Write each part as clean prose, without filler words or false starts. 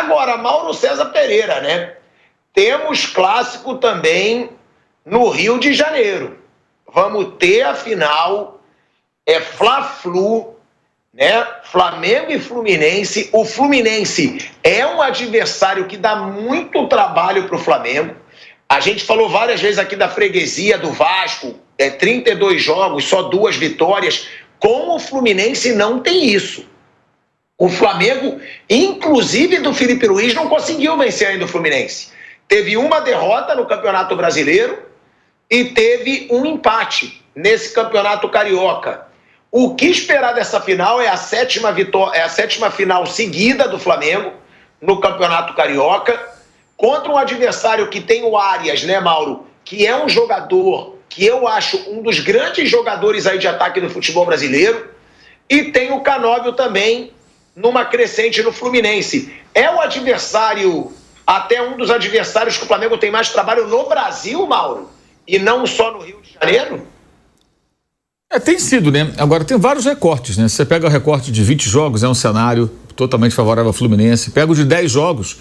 Agora, Mauro César Pereira, né? Temos clássico também no Rio de Janeiro. Vamos ter a final, Fla-Flu, né? Flamengo e Fluminense. O Fluminense é um adversário que dá muito trabalho para o Flamengo. A gente falou várias vezes aqui da freguesia do Vasco, 32 jogos, só 2 vitórias. Com o Fluminense não tem isso. O Flamengo, inclusive do Felipe Luiz, não conseguiu vencer ainda o Fluminense. Teve uma derrota no Campeonato Brasileiro e teve um empate nesse Campeonato Carioca. O que esperar dessa final é a 7ª final seguida do Flamengo no Campeonato Carioca, contra um adversário que tem o Arias, né, Mauro? Que é um jogador que eu acho um dos grandes jogadores aí de ataque do futebol brasileiro, e tem o Canóbio também numa crescente no Fluminense. É o adversário, até um dos adversários que o Flamengo tem mais trabalho no Brasil, Mauro, e não só no Rio de Janeiro? Tem sido, né? Agora tem vários recortes, né? Você pega o recorte de 20 jogos, é um cenário totalmente favorável ao Fluminense. Pega o de 10 jogos,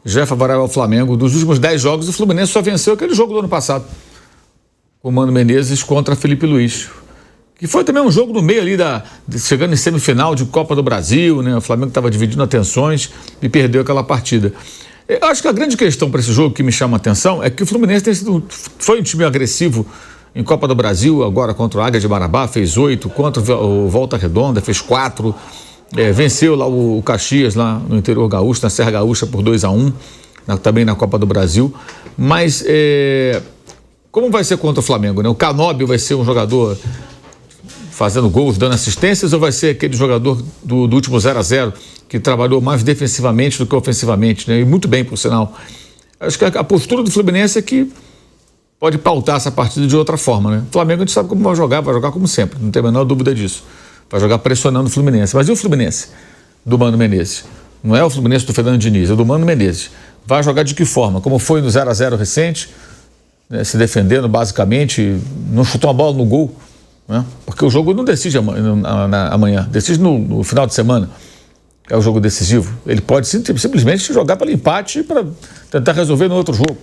já é favorável ao Flamengo. Dos últimos 10 jogos, o Fluminense só venceu aquele jogo do ano passado, com o Mano Menezes contra Felipe Luiz, que foi também um jogo no meio ali, chegando em semifinal de Copa do Brasil, né? O Flamengo estava dividindo atenções e perdeu aquela partida. Eu acho que a grande questão para esse jogo que me chama a atenção é que o Fluminense foi um time agressivo em Copa do Brasil, agora contra o Águia de Marabá, fez 8, contra o Volta Redonda, fez 4, venceu lá o Caxias, lá no interior gaúcho, na Serra Gaúcha, por 2-1, também na Copa do Brasil. Mas como vai ser contra o Flamengo, né? O Canóbio vai ser um jogador fazendo gols, dando assistências, ou vai ser aquele jogador do último 0-0 que trabalhou mais defensivamente do que ofensivamente, né? E muito bem, por sinal. Acho que a postura do Fluminense é que pode pautar essa partida de outra forma, né? O Flamengo a gente sabe como vai jogar como sempre, não tem a menor dúvida disso. Vai jogar pressionando o Fluminense. Mas e o Fluminense do Mano Menezes? Não é o Fluminense do Fernando Diniz, é do Mano Menezes. Vai jogar de que forma? Como foi no 0-0 recente, né? Se defendendo basicamente, não chutou uma bola no gol, né? Porque o jogo não decide amanhã, decide no final de semana. É o jogo decisivo. Ele pode simplesmente jogar para empate e para tentar resolver no outro jogo.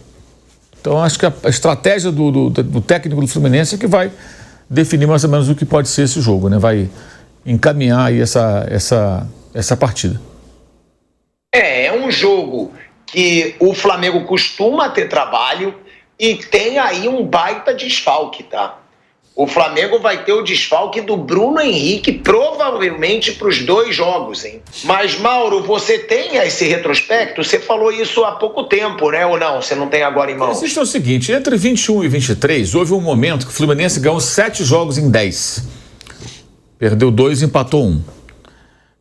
Então, acho que a estratégia do técnico do Fluminense é que vai definir mais ou menos o que pode ser esse jogo, né? Vai encaminhar aí essa partida. É um jogo que o Flamengo costuma ter trabalho e tem aí um baita desfalque, tá? O Flamengo vai ter o desfalque do Bruno Henrique, provavelmente para os 2 jogos, hein? Mas, Mauro, você tem esse retrospecto? Você falou isso há pouco tempo, né? Ou não? Você não tem agora em mãos? Existe o seguinte, entre 21 e 23, houve um momento que o Fluminense ganhou 7 jogos em 10. Perdeu 2 e empatou 1.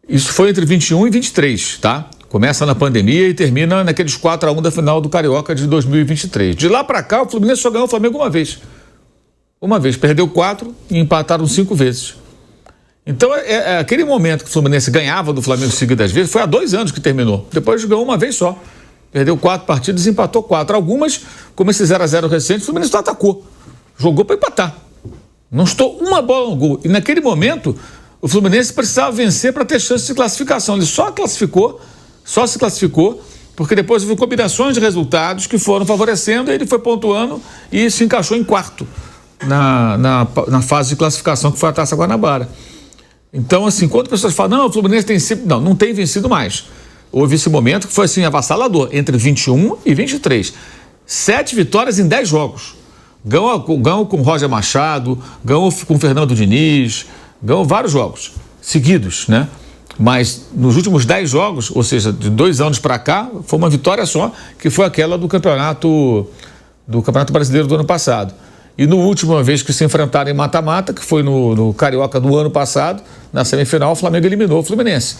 Isso foi entre 21 e 23, tá? Começa na pandemia e termina naqueles 4-1 da final do Carioca de 2023. De lá para cá, o Fluminense só ganhou o Flamengo uma vez. Uma vez, perdeu 4 e empataram 5 vezes. Então, aquele momento que o Fluminense ganhava do Flamengo seguidas vezes, foi há 2 anos que terminou. Depois ganhou uma vez só. Perdeu 4 partidas e empatou 4. Algumas, como esse 0-0 recente, o Fluminense só atacou. Jogou para empatar. Não estou uma bola no gol. E naquele momento, o Fluminense precisava vencer para ter chance de classificação. Ele só se classificou, porque depois houve combinações de resultados que foram favorecendo, e ele foi pontuando e se encaixou em 4º. Na fase de classificação, que foi a Taça Guanabara. Então, assim, quando pessoas falam, não, o Fluminense tem sempre... Não tem vencido mais. Houve esse momento que foi, assim, avassalador, entre 21 e 23. 7 vitórias em 10 jogos. Ganhou com Roger Machado, ganhou com Fernando Diniz, ganhou vários jogos seguidos, né? Mas nos últimos 10 jogos, ou seja, de 2 anos para cá, foi uma vitória só, que foi aquela do Campeonato Brasileiro do ano passado. E na última vez que se enfrentaram em mata-mata, que foi no Carioca do ano passado, na semifinal, o Flamengo eliminou o Fluminense.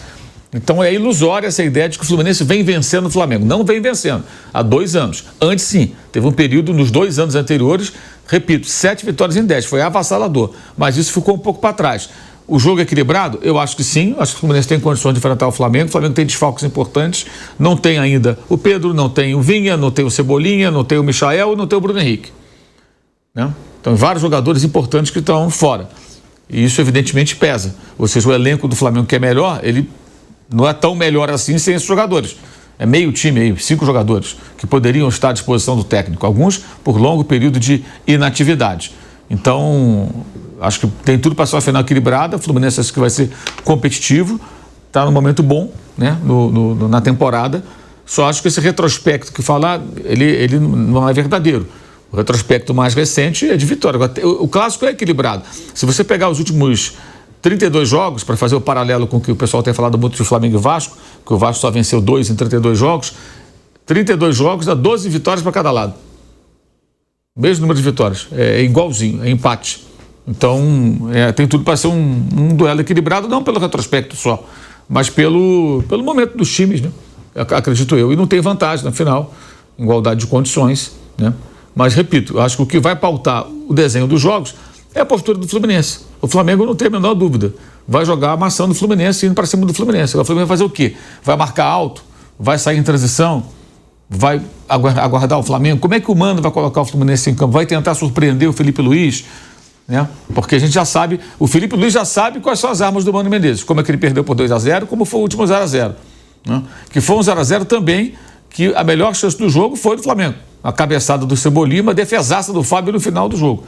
Então é ilusória essa ideia de que o Fluminense vem vencendo o Flamengo. Não vem vencendo, há 2 anos. Antes sim, teve um período nos 2 anos anteriores, repito, 7 vitórias em 10, foi avassalador, mas isso ficou um pouco para trás. O jogo é equilibrado? Eu acho que sim, acho que o Fluminense tem condições de enfrentar o Flamengo tem desfalques importantes, não tem ainda o Pedro, não tem o Vinha, não tem o Cebolinha, não tem o Michael, não tem o Bruno Henrique. Né? Então, vários jogadores importantes que estão fora. E isso, evidentemente, pesa. Ou seja, o elenco do Flamengo, que é melhor, ele não é tão melhor assim sem esses jogadores. É meio time aí, 5 jogadores que poderiam estar à disposição do técnico, alguns por longo período de inatividade. Então, acho que tem tudo para ser uma final equilibrada. O Fluminense acho que vai ser competitivo, está num momento bom, né, na temporada. Só acho que esse retrospecto que falar, ele não é verdadeiro. O retrospecto mais recente é de vitória. O clássico é equilibrado. Se você pegar os últimos 32 jogos, para fazer o paralelo com o que o pessoal tem falado muito de Flamengo e Vasco, que o Vasco só venceu 2 em 32 jogos, 32 jogos dá 12 vitórias para cada lado. Mesmo número de vitórias. É igualzinho, é empate. Então, tem tudo para ser um duelo equilibrado, não pelo retrospecto só, mas pelo momento dos times, né? Acredito eu. E não tem vantagem, na final, igualdade de condições, né? Mas, repito, acho que o que vai pautar o desenho dos jogos é a postura do Fluminense. O Flamengo não tem a menor dúvida. Vai jogar amassando o Fluminense e indo para cima do Fluminense. O Flamengo vai fazer o quê? Vai marcar alto? Vai sair em transição? Vai aguardar o Flamengo? Como é que o Mano vai colocar o Fluminense em campo? Vai tentar surpreender o Felipe Luiz? Né? Porque a gente já sabe, o Felipe Luiz já sabe quais são as armas do Mano Menezes. Como é que ele perdeu por 2-0, como foi o último 0-0. Né? Que foi um 0-0 também, que a melhor chance do jogo foi do Flamengo. A cabeçada do Cebolinha, uma defesaça do Fábio no final do jogo.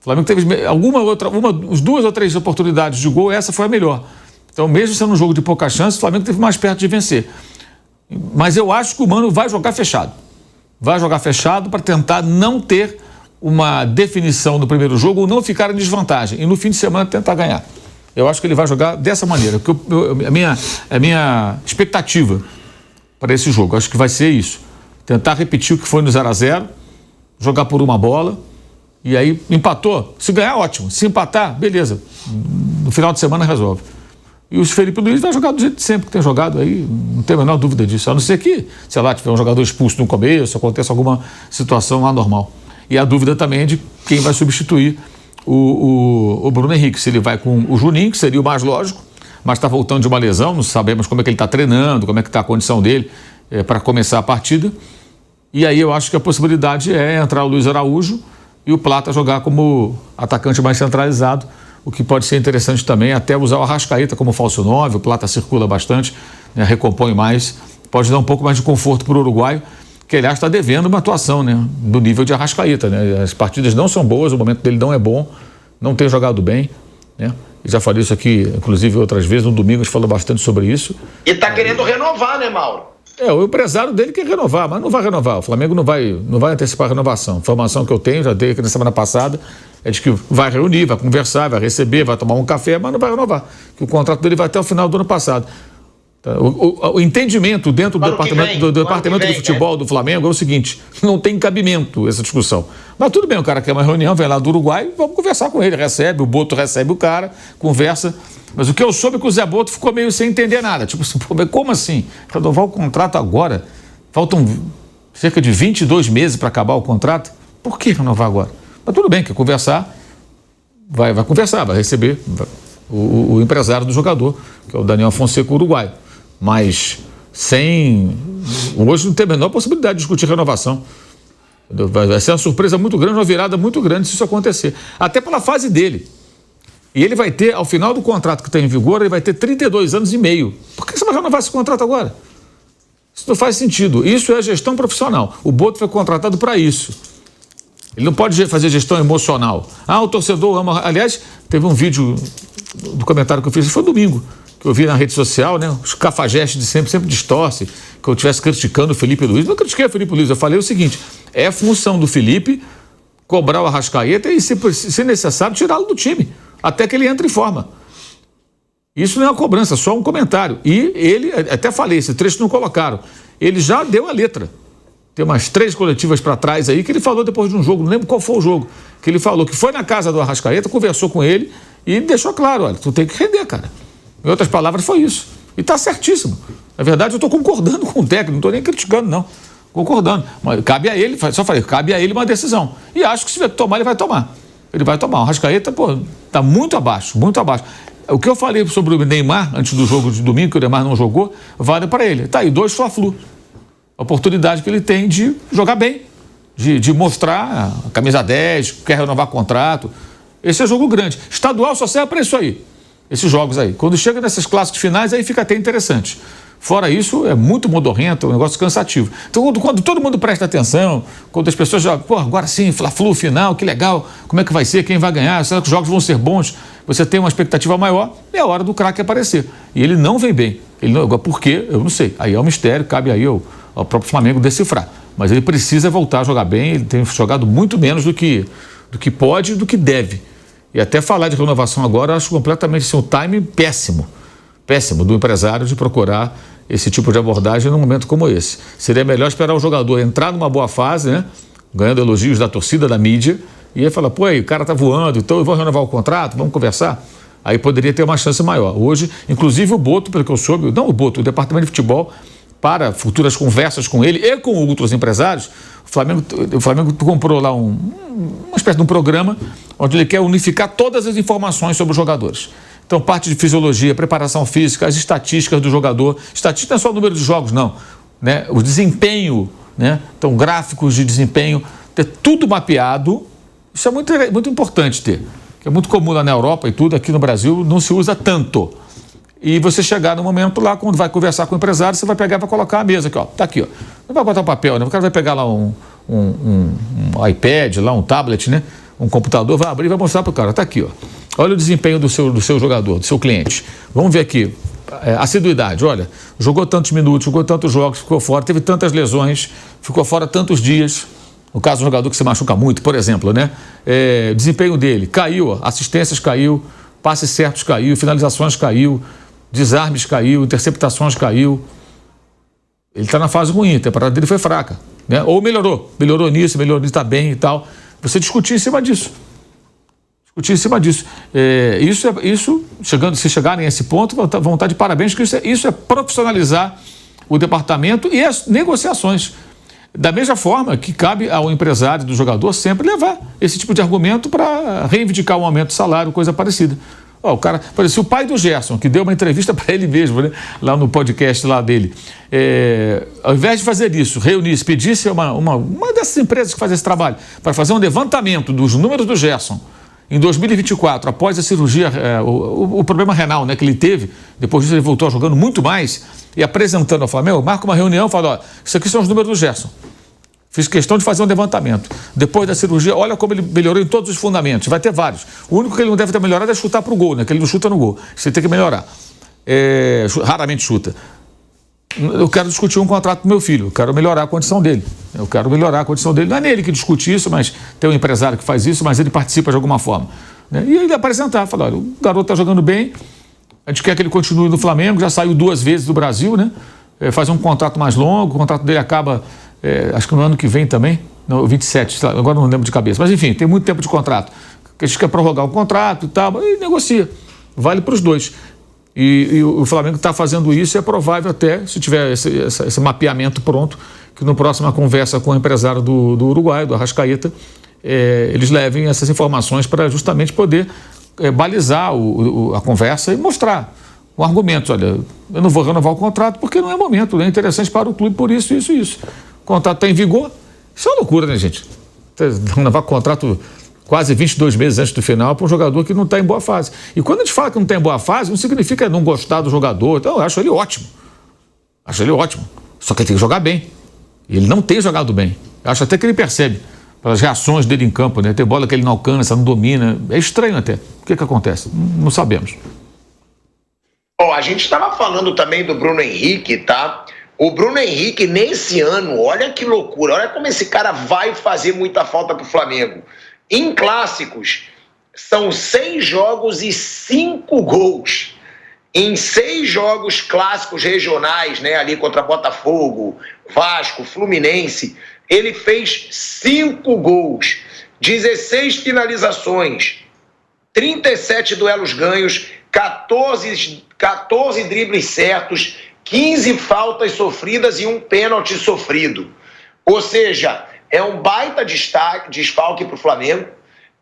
O Flamengo teve umas 2 ou 3 oportunidades de gol, essa foi a melhor. Então, mesmo sendo um jogo de pouca chance, o Flamengo teve mais perto de vencer. Mas eu acho que o Mano vai jogar fechado. Vai jogar fechado para tentar não ter uma definição no primeiro jogo ou não ficar em desvantagem. E no fim de semana tentar ganhar. Eu acho que ele vai jogar dessa maneira. A minha expectativa para esse jogo, acho que vai ser isso. Tentar repetir o que foi no 0-0, jogar por uma bola, e aí empatou. Se ganhar, ótimo. Se empatar, beleza. No final de semana resolve. E o Felipe Luiz vai jogar do jeito de sempre que tem jogado aí, não tem a menor dúvida disso. A não ser que, sei lá, tiver um jogador expulso no começo, aconteça alguma situação anormal. E a dúvida também é de quem vai substituir o Bruno Henrique. Se ele vai com o Juninho, que seria o mais lógico, mas está voltando de uma lesão, não sabemos como é que ele está treinando, como é que está a condição dele para começar a partida. E aí eu acho que a possibilidade é entrar o Luiz Araújo e o Plata jogar como atacante mais centralizado, o que pode ser interessante também, até usar o Arrascaeta como falso 9, o Plata circula bastante, né, recompõe mais, pode dar um pouco mais de conforto para o uruguaio, que aliás está devendo uma atuação, né, do nível de Arrascaeta, né? As partidas não são boas, o momento dele não é bom, não tem jogado bem, né? Já falei isso aqui, inclusive, outras vezes, no domingo a gente falou bastante sobre isso. E está querendo renovar, né, Mauro? O empresário dele quer renovar, mas não vai renovar. O Flamengo não vai antecipar a renovação. A informação que eu tenho, já dei aqui na semana passada, é de que vai reunir, vai conversar, vai receber, vai tomar um café, mas não vai renovar. Que o contrato dele vai até o final do ano passado. O entendimento dentro do departamento de futebol do Flamengo é o seguinte: não tem cabimento essa discussão. Mas tudo bem, o cara quer uma reunião, vem lá do Uruguai, vamos conversar com ele, recebe, o Boto recebe o cara, conversa. Mas o que eu soube é que o Zé Boto ficou meio sem entender nada. Tipo assim, como assim? Renovar o contrato agora? Faltam cerca de 22 meses para acabar o contrato? Por que renovar agora? Mas tudo bem, quer conversar, vai conversar, vai receber o empresário do jogador, que é o Daniel Fonseca, uruguaio. Mas hoje não tem a menor possibilidade de discutir renovação. Vai ser uma surpresa muito grande, uma virada muito grande se isso acontecer. Até pela fase dele. E ele vai ter, ao final do contrato que está em vigor, ele vai ter 32 anos e meio. Por que você vai renovar esse contrato agora? Isso não faz sentido. Isso é gestão profissional. O Boto foi contratado para isso. Ele não pode fazer gestão emocional. O torcedor ama... Aliás, teve um vídeo do comentário que eu fiz, foi domingo, que eu vi na rede social, né? Os cafajestes de sempre distorcem, que eu estivesse criticando o Felipe Luiz. Não critiquei o Felipe Luiz, eu falei o seguinte: é função do Felipe cobrar o Arrascaeta e, se necessário, tirá-lo do time, até que ele entre em forma. Isso não é uma cobrança, só um comentário. E ele, até falei, esse trecho não colocaram, ele já deu a letra. Tem umas 3 coletivas para trás aí que ele falou depois de um jogo, não lembro qual foi o jogo, que ele falou que foi na casa do Arrascaeta, conversou com ele e deixou claro: olha, tu tem que render, cara. Em outras palavras, foi isso. E está certíssimo. Na verdade, eu estou concordando com o técnico, não estou nem criticando, não. Concordando. Mas cabe a ele, só falei, cabe a ele uma decisão. E acho que se tomar, ele vai tomar. Ele vai tomar. O Arrascaeta, está muito abaixo, muito abaixo. O que eu falei sobre o Neymar, antes do jogo de domingo, que o Neymar não jogou, vale para ele. Tá aí, 2 Fla-Flu. A oportunidade que ele tem de jogar bem, de mostrar a camisa 10, quer renovar contrato. Esse é jogo grande. Estadual só serve para isso aí, esses jogos aí. Quando chega nessas clássicos finais, aí fica até interessante. Fora isso, é muito modorrento, é um negócio cansativo. Então, quando todo mundo presta atenção, quando as pessoas jogam, pô, agora sim, Fla-Flu, final, que legal, como é que vai ser, quem vai ganhar, será que os jogos vão ser bons? Você tem uma expectativa maior, é a hora do craque aparecer. E ele não vem bem. Por quê? Eu não sei. Aí é um mistério, cabe aí ao próprio Flamengo decifrar. Mas ele precisa voltar a jogar bem, ele tem jogado muito menos do que pode e do que deve. E até falar de renovação agora, eu acho completamente assim, um timing péssimo do empresário de procurar esse tipo de abordagem num momento como esse. Seria melhor esperar o jogador entrar numa boa fase, né? Ganhando elogios da torcida, da mídia, e aí falar, pô, aí, o cara tá voando, então eu vou renovar o contrato, vamos conversar? Aí poderia ter uma chance maior. Hoje, inclusive o Boto, pelo que eu soube, não o Boto, o departamento de futebol, para futuras conversas com ele e com outros empresários, o Flamengo comprou lá uma espécie de um programa onde ele quer unificar todas as informações sobre os jogadores. Então, parte de fisiologia, preparação física, as estatísticas do jogador. Estatística não é só o número de jogos, não. Né? O desempenho, né? Então, gráficos de desempenho, ter tudo mapeado. Isso é muito importante ter. Que é muito comum lá na Europa e tudo, aqui no Brasil não se usa tanto. E você chegar no momento lá, quando vai conversar com o empresário, você vai pegar e vai colocar a mesa aqui, ó. Tá aqui, ó. Não vai botar um papel, né? O cara vai pegar lá um iPad, lá um tablet, né? Um computador, vai abrir e vai mostrar pro cara. Tá aqui, ó. Olha o desempenho do seu jogador, do seu cliente. Vamos ver aqui. Assiduidade, olha, jogou tantos minutos, jogou tantos jogos, ficou fora, teve tantas lesões, ficou fora tantos dias. No caso, um jogador que se machuca muito, por exemplo, né? Desempenho dele caiu, ó, assistências caiu, passes certos caiu, finalizações caiu, desarmes caiu, interceptações caiu. Ele está na fase ruim, a temporada dele foi fraca, né? Ou melhorou nisso, está bem e tal. Você discutir em cima disso. Se chegarem a esse ponto, vão estar de parabéns, que isso é profissionalizar o departamento e as negociações. Da mesma forma que cabe ao empresário do jogador sempre levar esse tipo de argumento para reivindicar um aumento de salário, coisa parecida. O cara, por exemplo, o pai do Gerson, que deu uma entrevista para ele mesmo, né, lá no podcast lá dele, ao invés de fazer isso, reunisse, pedisse uma dessas empresas que faz esse trabalho para fazer um levantamento dos números do Gerson em 2024, após a cirurgia, o problema renal, né, que ele teve, depois disso ele voltou jogando muito mais e apresentando ao Flamengo, marca uma reunião e fala, isso aqui são os números do Gerson. Fiz questão de fazer um levantamento. Depois da cirurgia, olha como ele melhorou em todos os fundamentos. Vai ter vários. O único que ele não deve ter melhorado é chutar para o gol, né? Que ele não chuta no gol. Você tem que melhorar. Raramente chuta. Eu quero discutir um contrato com meu filho. Eu quero melhorar a condição dele. Não é nele que discute isso, mas tem um empresário que faz isso, mas ele participa de alguma forma. Né? E ele apresentar, falar, olha, o garoto está jogando bem, a gente quer que ele continue no Flamengo, já saiu 2 vezes do Brasil, né? Fazer um contrato mais longo, o contrato dele acaba... acho que no ano que vem também, no 27, agora não lembro de cabeça, mas enfim, tem muito tempo de contrato. A gente quer prorrogar o contrato e tal, e negocia. Vale para os dois. E o Flamengo está fazendo isso e é provável até, se tiver esse mapeamento pronto, que no próxima conversa com o empresário do Uruguai, do Arrascaeta, eles levem essas informações para justamente poder balizar a conversa e mostrar com argumentos. Olha, eu não vou renovar o contrato porque não é momento, não é interessante para o clube por isso, isso e isso. O contrato está em vigor. Isso é uma loucura, né, gente? Renovar contrato quase 22 meses antes do final para um jogador que não está em boa fase. E quando a gente fala que não está em boa fase, não significa não gostar do jogador. Então, eu acho ele ótimo. Só que ele tem que jogar bem. E ele não tem jogado bem. Eu acho até que ele percebe pelas reações dele em campo, né? Tem bola que ele não alcança, não domina. É estranho até. O que acontece? Não sabemos. A gente estava falando também do Bruno Henrique, tá? O Bruno Henrique, nesse ano, olha que loucura, olha como esse cara vai fazer muita falta pro Flamengo. Em clássicos, são 6 jogos e 5 gols. Em 6 jogos clássicos regionais, né, ali contra Botafogo, Vasco, Fluminense, ele fez 5 gols, 16 finalizações, 37 duelos ganhos, 14 dribles certos, 15 faltas sofridas e um pênalti sofrido. Ou seja, é um baita desfalque para o Flamengo.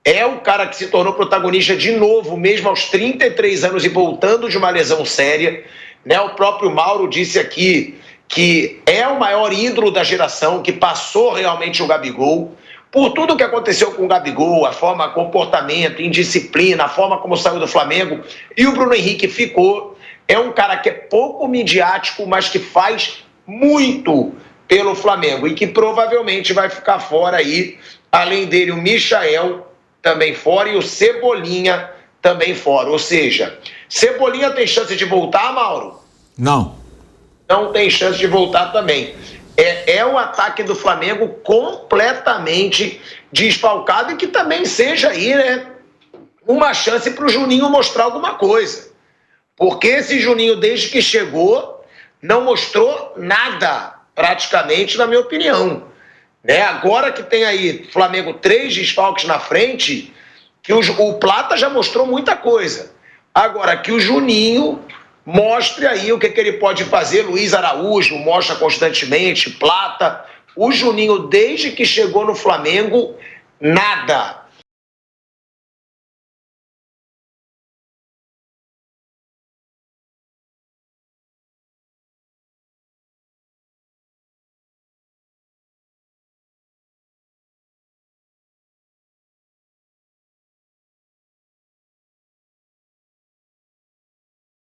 É o cara que se tornou protagonista de novo, mesmo aos 33 anos e voltando de uma lesão séria. Né? O próprio Mauro disse aqui que é o maior ídolo da geração, que passou realmente o Gabigol. Por tudo que aconteceu com o Gabigol, a forma, comportamento, indisciplina, a forma como saiu do Flamengo, e o Bruno Henrique ficou. é um cara que é pouco midiático, mas que faz muito pelo Flamengo e que provavelmente vai ficar fora aí. Além dele, o Michael também fora e o Cebolinha também fora. Ou seja, Cebolinha tem chance de voltar, Mauro? Não. Não tem chance de voltar também. É o ataque do Flamengo completamente desfalcado e que também seja aí, né, uma chance para o Juninho mostrar alguma coisa. Porque esse Juninho, desde que chegou, não mostrou nada, praticamente, na minha opinião. Né? Agora que tem aí Flamengo 3 desfalques na frente, que o Plata já mostrou muita coisa. Agora que o Juninho mostre aí o que ele pode fazer. Luiz Araújo mostra constantemente, Plata. O Juninho, desde que chegou no Flamengo, nada.